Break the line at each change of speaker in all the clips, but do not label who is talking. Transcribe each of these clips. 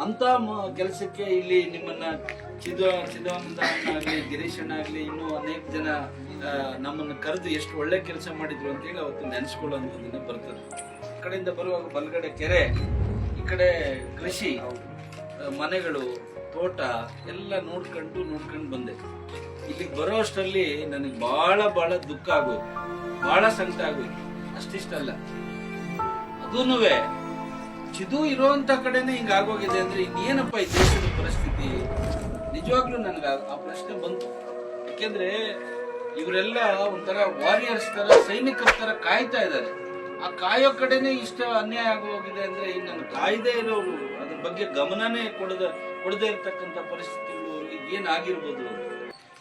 ಅಂತ ಕೆಲಸಕ್ಕೆ ಇಲ್ಲಿ ನಿಮ್ಮನ್ನ ಚಿದಾನಂದ ಆಗ್ಲಿ, ಗಿರೀಶ್ ಅಣ್ಣ ಆಗ್ಲಿ, ಇನ್ನೂ ಅನೇಕ ಜನ ನಮ್ಮನ್ನು ಕರೆದು ಎಷ್ಟು ಒಳ್ಳೆ ಕೆಲಸ ಮಾಡಿದ್ರು ಅಂತ ಹೇಳಿ ಅವತ್ತು ನೆನೆಸ್ಕೊಳ್ಳುವಂತ ದಿನ ಬರ್ತದೆ. ಈ ಕಡೆಯಿಂದ ಬರುವಾಗ ಬಲಗಡೆ ಕೆರೆ, ಈ ಕಡೆ ಕೃಷಿ, ಮನೆಗಳು, ತೋಟ ಎಲ್ಲ ನೋಡ್ಕೊಂಡು ಬಂದೆ. ಇಲ್ಲಿಗೆ ಬರೋ ಅಷ್ಟರಲ್ಲಿ ನನಗೆ ಬಹಳ ದುಃಖ ಆಗೋಯ್ತು, ಬಹಳ ಸಂಕಟ ಆಗೋಯ್ತು. ಅಷ್ಟಿಷ್ಟಲ್ಲ, ಅದೂನುವೆ ಚಿದು ಇರೋಂತ ಕಡೆನೆ ಹಿಂಗ ಆಗೋಗಿದೆ ಅಂದ್ರೆ ಇನ್ನೇನಪ್ಪ ಈ ದೇಶದ ಪರಿಸ್ಥಿತಿ? ನಿಜವಾಗ್ಲೂ ನನಗೆ ಆ ಪ್ರಶ್ನೆ ಬಂತು. ಯಾಕೆಂದ್ರೆ ಇವರೆಲ್ಲ ಒಂಥರ ವಾರಿಯರ್ಸ್ ತರ, ಸೈನಿಕರ ತರ ಕಾಯ್ತಾ ಇದ್ದಾರೆ. ಆ ಕಾಯೋ ಕಡೆನೆ ಇಷ್ಟ ಅನ್ಯಾಯ ಆಗೋಗಿದೆ ಅಂದ್ರೆ ಇನ್ನು ಕಾಯ್ದೆ ಇರೋರು ಅದ್ರ ಬಗ್ಗೆ ಗಮನನೇ ಕೊಡದೇ ಇರ್ತಕ್ಕಂಥ ಪರಿಸ್ಥಿತಿಗಳು ಏನಾಗಿರ್ಬೋದು?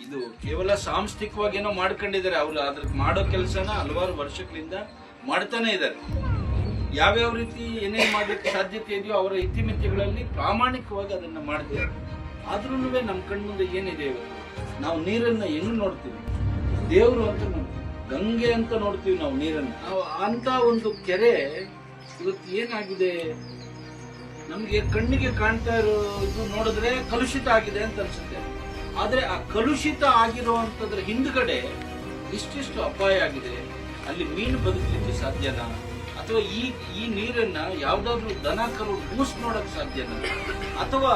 ಇದು ಕೇವಲ ಸಾಂಸ್ಥಿಕವಾಗಿ ಏನೋ ಮಾಡ್ಕೊಂಡಿದ್ದಾರೆ ಅವರು. ಅದ್ರ ಮಾಡೋ ಕೆಲಸನ ಹಲವಾರು ವರ್ಷಗಳಿಂದ ಮಾಡ್ತಾನೆ ಇದ್ದಾರೆ. ಯಾವ್ಯಾವ ರೀತಿ ಏನೇನ್ ಮಾಡ್ಲಿಕ್ಕೆ ಸಾಧ್ಯತೆ ಇದೆಯೋ ಅವರ ಇತಿಮಿತಿಗಳಲ್ಲಿ ಪ್ರಾಮಾಣಿಕವಾಗಿ ಅದನ್ನ ಮಾಡ್ತಾರೆ. ಆದ್ರೂ ನಮ್ ಕಣ್ಮುಂದೆ ಏನಿದೆ ಇವತ್ತು? ನಾವು ನೀರನ್ನ ಹೆಂಗ್ ನೋಡ್ತೀವಿ? ದೇವ್ರು ಅಂತ ನೋಡ್ತೀವಿ, ಗಂಗೆ ಅಂತ ನೋಡ್ತೀವಿ ನಾವು ನೀರನ್ನ. ನಾವು ಅಂತ ಒಂದು ಕೆರೆ ಇವತ್ತು ಏನಾಗಿದೆ? ನಮ್ಗೆ ಕಣ್ಣಿಗೆ ಕಾಣ್ತಾ ಇರೋ ಇದು ನೋಡಿದ್ರೆ ಕಲುಷಿತ ಆಗಿದೆ ಅಂತ ಅನ್ಸುತ್ತೆ. ಆದ್ರೆ ಆ ಕಲುಷಿತ ಆಗಿರುವಂತದ್ರ ಹಿಂದ್ಗಡೆ ಇಷ್ಟಿಷ್ಟು ಅಪಾಯ ಆಗಿದೆ. ಅಲ್ಲಿ ಮೀನು ಬದುಕಲಿಕ್ಕೆ ಸಾಧ್ಯನಾ? ಅಥವಾ ಈ ನೀರನ್ನ ಯಾವ್ದಾದ್ರು ದನ ಕರು ಮೂಸ್ ನೋಡಕ್ ಸಾಧ್ಯನಾ? ಅಥವಾ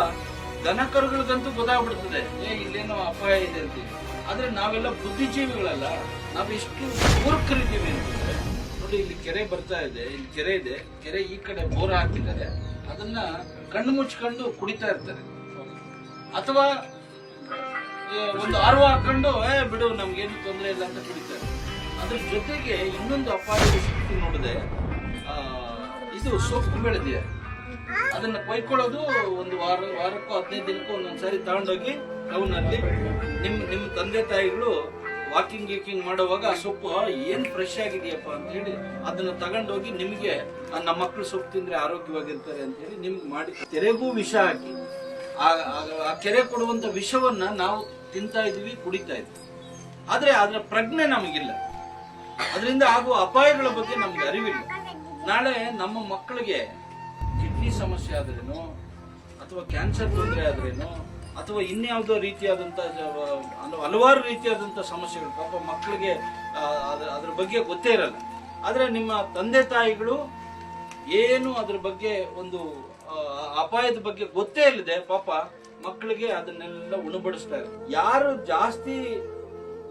ದನ ಕರುಗಳಿಗಂತೂ ಗೊತ್ತಾಗ್ಬಿಡ್ತದೆ ಇಲ್ಲೇನೋ ಅಪಾಯ ಇದೆ ಅಂತ. ಆದ್ರೆ ನಾವೆಲ್ಲ ಬುದ್ಧಿಜೀವಿಗಳಲ್ಲ, ನಾವ್ ಎಷ್ಟು ಮೂರ್ಖರಿದ್ದೀವಿ ಅಂತಂದ್ರೆ ನೋಡಿ, ಇಲ್ಲಿ ಕೆರೆ ಬರ್ತಾ ಇದೆ, ಇಲ್ಲಿ ಕೆರೆ ಇದೆ, ಕೆರೆ ಈ ಕಡೆ ಬೋರ್ ಹಾಕಿದ್ದಾರೆ, ಅದನ್ನ ಕಣ್ಣು ಮುಚ್ಕೊಂಡು ಕುಡಿತಾ ಇರ್ತಾರೆ. ಅಥವಾ ಒಂದು ಆರ್ವ ಹಾಕೊಂಡು ಬಿಡು ನಮ್ಗೇನು ತೊಂದರೆ ಇಲ್ಲ ಅಂತ ಕುಡಿತಾರೆ. ಅದ್ರ ಜೊತೆಗೆ ಇನ್ನೊಂದು ಅಪಾಯದ ಸ್ಥಿತಿ ನೋಡಿದೆ, ಇದು ಸೊಪ್ಪು ಬೆಳೆದಿದೆ, ಅದನ್ನ ಕೊಯ್ಕೊಳ್ಳೋದು ಒಂದು ವಾರಕ್ಕೂ 15 ದಿನಕ್ಕೂ ಒಂದೊಂದ್ಸಾರಿ ತಗೊಂಡೋಗಿ ಟೌನಲ್ಲಿ ನಿಮ್ ತಂದೆ ತಾಯಿಗಳು ವಾಕಿಂಗ್ ಮಾಡುವಾಗ ಆ ಸೊಪ್ಪು ಏನ್ ಫ್ರೆಶ್ ಆಗಿದೆಯಪ್ಪ ಅಂತ ಹೇಳಿ ಅದನ್ನ ತಗೊಂಡೋಗಿ ನಿಮ್ಗೆ ನಮ್ಮ ಮಕ್ಕಳು ಸೊಪ್ಪು ತಿಂದ್ರೆ ಆರೋಗ್ಯವಾಗಿರ್ತಾರೆ ಅಂತ ಹೇಳಿ ನಿಮ್ಗೆ ಮಾಡಿ ಕೆರೆಗೂ ವಿಷ ಹಾಕಿ ಆ ಕೆರೆ ಕೊಡುವಂತ ವಿಷವನ್ನ ನಾವು ತಿಂತಾ ಇದ್ವಿ, ಕುಡಿತಾ ಇದ್ವಿ. ಆದ್ರೆ ಅದರ ಪ್ರಜ್ಞೆ ನಮಗಿಲ್ಲ. ಅದರಿಂದ ಆಗುವ ಅಪಾಯಗಳ ಬಗ್ಗೆ ನಮ್ಗೆ ಅರಿವಿಲ್ಲ. ನಾಳೆ ನಮ್ಮ ಮಕ್ಕಳಿಗೆ ಕಿಡ್ನಿ ಸಮಸ್ಯೆ ಆದ್ರೇನು, ಅಥವಾ ಕ್ಯಾನ್ಸರ್ ತೊಂದರೆ ಆದ್ರೇನು, ಅಥವಾ ಇನ್ಯಾವುದೋ ರೀತಿಯಾದಂತ ಹಲವಾರು ರೀತಿಯಾದಂತ ಸಮಸ್ಯೆಗಳು ಪಾಪ ಮಕ್ಕಳಿಗೆ ಅದ್ರ ಬಗ್ಗೆ ಗೊತ್ತೇ ಇರಲ್ಲ. ಆದ್ರೆ ನಿಮ್ಮ ತಂದೆ ತಾಯಿಗಳು ಏನು ಅದ್ರ ಬಗ್ಗೆ ಒಂದು ಅಪಾಯದ ಬಗ್ಗೆ ಗೊತ್ತೇ ಇಲ್ಲದೆ ಪಾಪ ಮಕ್ಕಳಿಗೆ ಅದನ್ನೆಲ್ಲ ಉಣಬಡಿಸ್ತಾರೆ. ಯಾರು ಜಾಸ್ತಿ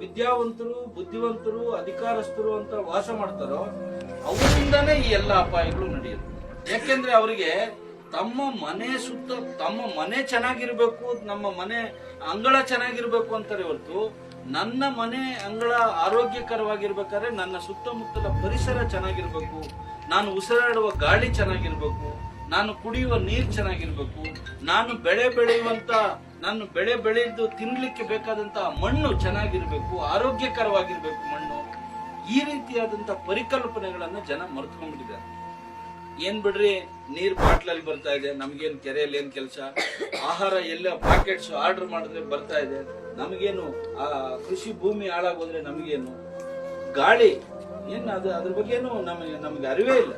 ವಿದ್ಯಾವಂತರು, ಬುದ್ಧಿವಂತರು, ಅಧಿಕಾರಸ್ಥರು ಅಂತ ವಾಸ ಮಾಡ್ತಾರೋ ಅವರಿಂದಾನೇ ಈ ಎಲ್ಲ ಅಪಾಯಗಳು ನಡೆಯುತ್ತೆ. ಯಾಕೆಂದ್ರೆ ಅವರಿಗೆ ತಮ್ಮ ಮನೆ ಸುತ್ತ ತಮ್ಮ ಮನೆ ಚೆನ್ನಾಗಿರ್ಬೇಕು, ನಮ್ಮ ಮನೆ ಅಂಗಳ ಚೆನ್ನಾಗಿರ್ಬೇಕು ಅಂತಾರೆ ಹೊರತು ನನ್ನ ಮನೆ ಅಂಗಳ ಆರೋಗ್ಯಕರವಾಗಿರ್ಬೇಕಾದ್ರೆ ನನ್ನ ಸುತ್ತಮುತ್ತಲ ಪರಿಸರ ಚೆನ್ನಾಗಿರ್ಬೇಕು, ನಾನು ಉಸಿರಾಡುವ ಗಾಳಿ ಚೆನ್ನಾಗಿರ್ಬೇಕು, ನಾನು ಕುಡಿಯುವ ನೀರು ಚೆನ್ನಾಗಿರ್ಬೇಕು, ನಾನು ಬೆಳೆ ಬೆಳೆದು ತಿನ್ಲಿಕ್ಕೆ ಬೇಕಾದಂತ ಮಣ್ಣು ಚೆನ್ನಾಗಿರ್ಬೇಕು, ಆರೋಗ್ಯಕರವಾಗಿರ್ಬೇಕು ಮಣ್ಣು. ಈ ರೀತಿಯಾದಂತ ಪರಿಕಲ್ಪನೆಗಳನ್ನ ಜನ ಮರೆತುಕೊಂಡ್ಬಿಟ್ಟಿದ್ದಾರೆ. ಏನ್ ಬಿಡ್ರಿ, ನೀರ್ ಬಾಟ್ಲಲ್ಲಿ ಬರ್ತಾ ಇದೆ, ನಮ್ಗೇನು ಕೆರೆಯಲ್ಲಿ ಏನ್ ಕೆಲಸ? ಆಹಾರ ಎಲ್ಲ ಪ್ಯಾಕೆಟ್ಸ್ ಆರ್ಡರ್ ಮಾಡಿದ್ರೆ ಬರ್ತಾ ಇದೆ, ನಮಗೇನು? ಆ ಕೃಷಿ ಭೂಮಿ ಹಾಳಾಗೋದ್ರೆ ನಮಗೇನು? ಗಾಳಿ ಏನ್ ಅದ್ರ ಬಗ್ಗೆನು ನಮ್ಗೆ ಅರಿವೇ ಇಲ್ಲ.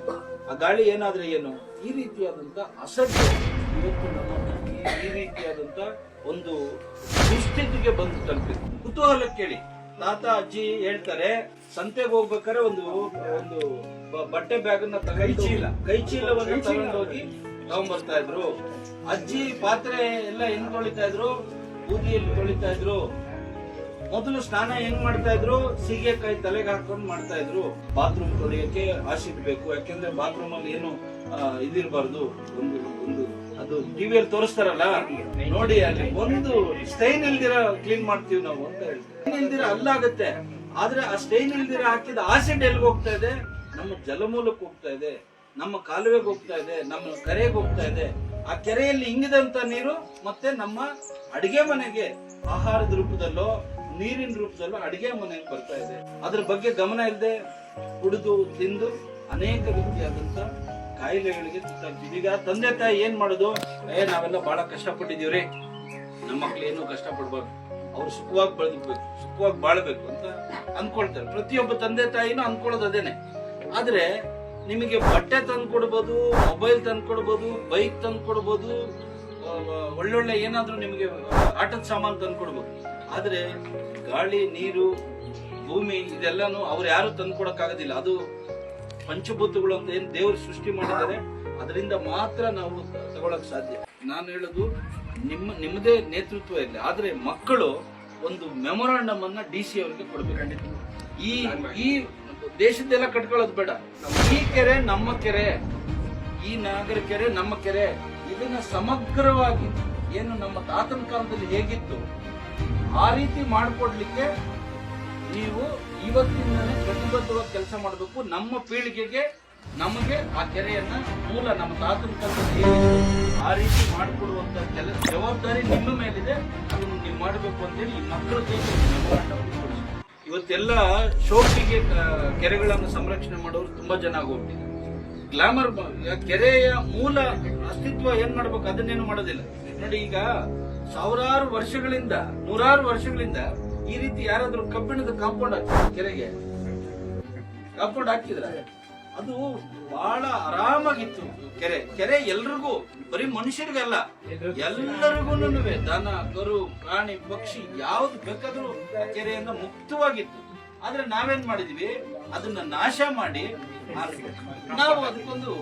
ಆ ಗಾಳಿ ಏನಾದ್ರೆ ಏನು? ಈ ರೀತಿಯಾದಂತ ಅಸಡ್ಡೆ ಇವತ್ತು ನಮ್ಮ ಈ ರೀತಿಯಾದಂತ ಒಂದು ದುಸ್ಥಿತಿಗೆ ಬಂದು ತಲುಪಿದೆ. ಕುತೂಹಲ ಕೇಳಿ, ತಾತ ಅಜ್ಜಿ ಹೇಳ್ತಾರೆ ಸಂತೆಗೆ ಹೋಗ್ಬೇಕಾದ್ರೆ ಒಂದು ಬಟ್ಟೆ ಬ್ಯಾಗ್ ನ ಕೈ ಚೀಲವನ್ನು ತಗೊಂಡೋಗಿ ತಗೊಂಡ್ಬರ್ತಾ ಇದ್ರು. ಅಜ್ಜಿ ಪಾತ್ರೆ ಎಲ್ಲ ಹೆಂಗ್ ತೊಳಿತಾ ಇದ್ರು? ಬೂದಿಯಲ್ಲಿ ತೊಳಿತಾ ಇದ್ರು. ಮೊದಲು ಸ್ನಾನ ಹೆಂಗ್ ಮಾಡ್ತಾ ಇದ್ರು? ಸೀಗೆಕಾಯಿ ತಲೆಗೆ ಹಾಕೊಂಡು ಮಾಡ್ತಾ ಇದ್ರು. ಬಾತ್ರೂಮ್ ತೊಳೆಯಕ್ಕೆ ಆಸಿಡ್ ಬೇಕು, ಯಾಕೆಂದ್ರೆ ಬಾತ್ರೂಮ್ ಅಲ್ಲಿ ಏನು ಇದಿರಬಾರ್ದು. ಒಂದು ಅದು ಟಿವಿಯಲ್ಲಿ ತೋರಿಸ್ತಾರಲ್ಲ ನೋಡಿ, ಅಲ್ಲಿ ಒಂದು ಸ್ಟೈನ್ ಇಲ್ದಿರ ಕ್ಲೀನ್ ಮಾಡ್ತೀವಿ ನಾವು ಅಂತ ಹೇಳ್ತೀವಿ. ಸ್ಟೈನ್ ಇಲ್ದಿರ ಅಲ್ಲಾಗತ್ತೆ, ಆದ್ರೆ ಆ ಸ್ಟೈನ್ ಇಲ್ದಿರ ಹಾಕಿದ ಆಸಿಡ್ ಎಲ್ಲಿಗೆ ಹೋಗ್ತಾ ಇದೆ? ನಮ್ಮ ಜಲಮೂಲಕ್ಕೆ ಹೋಗ್ತಾ ಇದೆ, ನಮ್ಮ ಕಾಲುವೆಗೆ ಹೋಗ್ತಾ ಇದೆ, ನಮ್ಮ ಕೆರೆಗೆ ಹೋಗ್ತಾ ಇದೆ. ಆ ಕೆರೆಯಲ್ಲಿ ಇಂಗಿದಂತ ನೀರು ಮತ್ತೆ ನಮ್ಮ ಅಡಿಗೆ ಮನೆಗೆ ಆಹಾರದ ರೂಪದಲ್ಲೋ ನೀರಿನ ರೂಪದಲ್ಲೋ ಅಡಿಗೆ ಮನೆಗೆ ಬರ್ತಾ ಇದೆ. ಅದ್ರ ಬಗ್ಗೆ ಗಮನ ಇಲ್ಲದೆ ಕುಡಿದು ತಿಂದು ಅನೇಕ ರೀತಿಯಾದಂತ ಕಾಯಿಲೆಗಳಿಗೆ ತುತ್ತಾಗ್ತೀವಿ. ಈಗ ತಂದೆ ತಾಯಿ ಏನ್ ಮಾಡೋದು? ನಾವೆಲ್ಲ ಬಹಳ ಕಷ್ಟಪಟ್ಟಿದೀವ್ರಿ, ನಮ್ಮ ಮಕ್ಳು ಏನು ಕಷ್ಟ ಪಡ್ಬಾರ್ದು, ಅವ್ರು ಸುಖವಾಗಿ ಬೆಳೆದ್ಬೇಕು, ಸುಖವಾಗಿ ಬಾಳ್ಬೇಕು ಅಂತ ಅನ್ಕೊಳ್ತಾರೆ. ಪ್ರತಿಯೊಬ್ಬ ತಂದೆ ತಾಯಿನೂ ಅನ್ಕೊಳ್ಳೋದು ಅದೇನೆ. ಆದ್ರೆ ನಿಮಗೆ ಬಟ್ಟೆ ತಂದು ಕೊಡ್ಬೋದು, ಮೊಬೈಲ್ ತಂದು ಕೊಡ್ಬೋದು, ಬೈಕ್ ತಂದು ಕೊಡ್ಬೋದು, ಒಳ್ಳೊಳ್ಳೆ ಏನಾದ್ರೂ ನಿಮಗೆ ಆಟದ ಸಾಮಾನು ತಂದ್ಕೊಡ್ಬೋದು. ಆದ್ರೆ ಗಾಳಿ, ನೀರು, ಭೂಮಿ ಇದೆಲ್ಲಾನು ಅವ್ರು ಯಾರು ತಂದ್ಕೊಡಕ್ಕಾಗೋದಿಲ್ಲ. ಅದು ಪಂಚಭೂತಗಳು ಅಂತ ಏನ್ ದೇವರು ಸೃಷ್ಟಿ ಮಾಡಿದ್ದಾರೆ, ಅದರಿಂದ ಮಾತ್ರ ನಾವು ತಗೊಳಕ್ ಸಾಧ್ಯ. ನಾನು ಹೇಳೋದು ನಿಮ್ಮದೇ ನೇತೃತ್ವ ಇರಲಿ, ಆದ್ರೆ ಮಕ್ಕಳು ಒಂದು ಮೆಮೊರಾಂಡಮ್ ಅನ್ನ DC ಅವರಿಗೆ ಕೊಡ್ಬೇಕು. ಈ ದೇಶದ್ದೆಲ್ಲ ಕಟ್ಕೊಳ್ಳೋದು ಬೇಡ. ಈ ಕೆರೆ ನಮ್ಮ ಕೆರೆ, ಈ ನಾಗರ ಕೆರೆ ನಮ್ಮ ಕೆರೆ, ಇದನ್ನ ಸಮಗ್ರವಾಗಿ ಏನು ನಮ್ಮ ತಾತನ ಕಾಲದಲ್ಲಿ ಹೇಗಿತ್ತು ಆ ರೀತಿ ಮಾಡಿಕೊಡ್ಲಿಕ್ಕೆ ನೀವು ಇವತ್ತಿಂದನೇ ಪ್ರತಿಬದ್ಧವಾಗಿ ಕೆಲಸ ಮಾಡಬೇಕು. ನಮ್ಮ ಪೀಳಿಗೆಗೆ ನಮಗೆ ಆ ಕೆರೆಯನ್ನ ಮೂಲ ನಮ್ಮ ತಾತನ ಕಾಲದಲ್ಲಿ ಆ ರೀತಿ ಮಾಡಿಕೊಡುವಂತ ಜವಾಬ್ದಾರಿ ನಿಮ್ಮ ಮೇಲಿದೆ. ಅದನ್ನು ನೀವು ಮಾಡಬೇಕು ಅಂತೇಳಿ ಈ ಮಕ್ಕಳ ಇವತ್ತೆಲ್ಲ ಶೋಕಿಗೆ ಕೆರೆಗಳನ್ನು ಸಂರಕ್ಷಣೆ ಮಾಡೋರು ತುಂಬಾ ಜನ ಆಗೋಗ್ಬಿಟ್ಟಿದೆ. ಗ್ಲಾಮರ್ ಕೆರೆಯ ಮೂಲ ಅಸ್ತಿತ್ವ ಏನ್ ಮಾಡ್ಬೇಕು ಅದನ್ನೇನು ಮಾಡೋದಿಲ್ಲ. ನೋಡಿ, ಈಗ ಸಾವಿರಾರು ವರ್ಷಗಳಿಂದ, ನೂರಾರು ವರ್ಷಗಳಿಂದ ಈ ರೀತಿ ಯಾರಾದ್ರೂ ಕಬ್ಬಿಣದ ಕಾಂಪೌಂಡ್ ಹಾಕ್ತಾರೆ, ಕೆರೆಗೆ ಕಾಂಪೌಂಡ್ ಹಾಕಿದ್ರ ಅದು ಬಹಳ ಆರಾಮಾಗಿತ್ತು. ಕೆರೆ ಎಲ್ರಿಗೂ, ಬರೀ ಮನುಷ್ಯರಿಗಲ್ಲ, ಎಲ್ಲರಿಗೂ ದನ, ಕರು, ಪ್ರಾಣಿ, ಪಕ್ಷಿ ಯಾವ್ದು ಬೇಕಾದ್ರೂ ಕೆರೆಯಿಂದ ಮುಕ್ತವಾಗಿತ್ತು. ಆದ್ರೆ ನಾವೇನ್ ಮಾಡಿದ್ವಿ, ಅದನ್ನ ನಾಶ ಮಾಡಿ ನಾವು ಅದಕ್ಕೊಂದು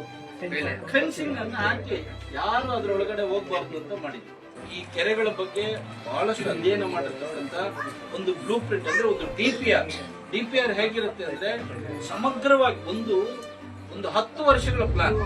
ಫೆನ್ಸಿಂಗ್ ಅನ್ನ ಹಾಕಿ ಯಾರು ಅದ್ರೊಳಗಡೆ ಹೋಗ್ಬಾರ್ದು ಅಂತ ಮಾಡಿದ್ವಿ. ಈ ಕೆರೆಗಳ ಬಗ್ಗೆ ಬಹಳಷ್ಟು ಅಧ್ಯಯನ ಮಾಡಿರ್ತಕ್ಕಂತ ಒಂದು ಬ್ಲೂ ಪ್ರಿಂಟ್ ಅಂದ್ರೆ ಒಂದು DPR ಹೇಗಿರುತ್ತೆ ಅಂದ್ರೆ ಸಮಗ್ರವಾಗಿ ಒಂದು 10 ವರ್ಷಗಳ ಪ್ಲಾನ್.